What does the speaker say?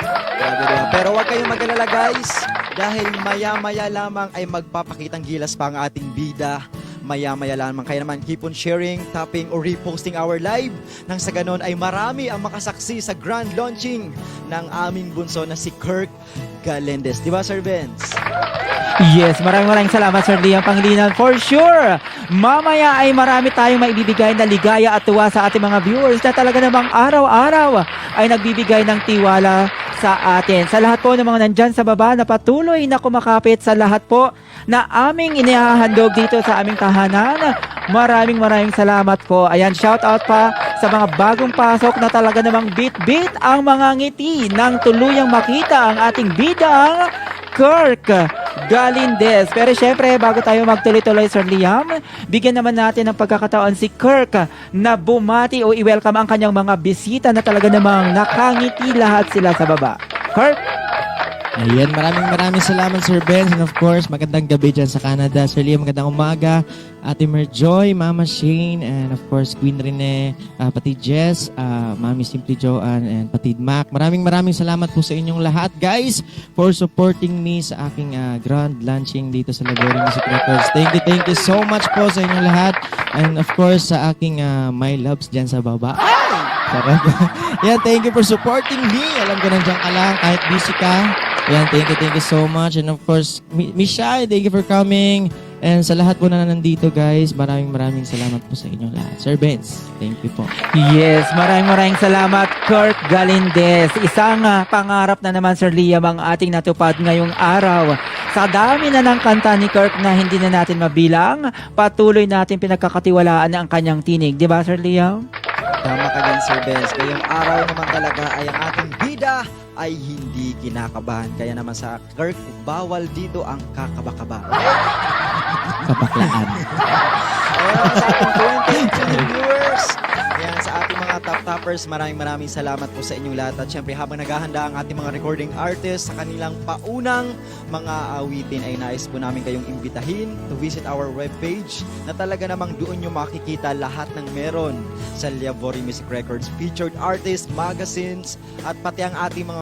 Grabe, diba? Pero huwag kayong mag-alala guys, dahil maya-maya lamang ay magpapakitang gilas pa ang ating bida. Maya-maya lamang. Kaya naman, keep on sharing, tapping, or reposting our live. Nang sa ganon ay marami ang makasaksi sa grand launching ng aming bunso na si Kirk Galindez. Di ba, Sir Benz? Yes, maraming salamat Sir Liam Pangilinan. For sure, mamaya ay marami tayong maibibigay na ligaya at tuwa sa ating mga viewers na talaga namang araw-araw ay nagbibigay ng tiwala sa atin. Sa lahat po ng mga nandyan sa baba na patuloy na kumakapit sa lahat po na aming inihahandog dito sa aming tahanan. Maraming salamat po. Ayan, shout out pa sa mga bagong pasok na talaga namang beat ang mga ngiti nang tuluyang makita ang ating bidang Kirk Galindez. Pero syempre, bago tayo magtuloy-tuloy, Sir Liam, bigyan naman natin ng pagkakataon si Kirk na bumati o i-welcome ang kanyang mga bisita na talaga namang nakangiti lahat sila sa baba. Kirk? Ayan, maraming salamat Sir Benz, and of course, magandang gabi dyan sa Canada. Sir Liam, magandang umaga. Ate Merjoy, Mama Shane, and of course, Queen Rene, pati Jess, Mami Simply Joanne, and pati Mac. Maraming salamat po sa inyong lahat, guys, for supporting me sa aking grand launching dito sa Labori Music Records. Thank you so much po sa inyong lahat. And of course, sa aking my loves dyan sa baba. Yan, thank you for supporting me. Alam ko nandiyan ka lang, kahit busy ka. Yan, thank you so much. And of course, Miss Shai, thank you for coming. And sa lahat po na nandito, guys, maraming salamat po sa inyong lahat. Sir Benz, thank you po. Yes, maraming salamat, Kirk Galindez. Isang pangarap na naman, Sir Liam, ang ating natupad ngayong araw. Sa dami na ng kanta ni Kirk na hindi na natin mabilang, patuloy natin pinagkakatiwalaan ang kanyang tinig. Di ba, Sir Liam? Tama ka din, Sir Benz. Ngayong araw naman talaga ay ang ating bida ay hindi kinakabahan. Kaya naman sa Kirk, bawal dito ang kakaba-kaba. Kapaklaan. Ayan, sa ating 20 viewers. Ayan, sa ating mga top-toppers, maraming salamat po sa inyong lahat. At syempre, habang naghahanda ang ating mga recording artists sa kanilang paunang mga awitin, ay nais po namin kayong imbitahin to visit our webpage na talaga namang doon nyo makikita lahat ng meron sa Labori Music Records, featured artists, magazines, at pati ang ating mga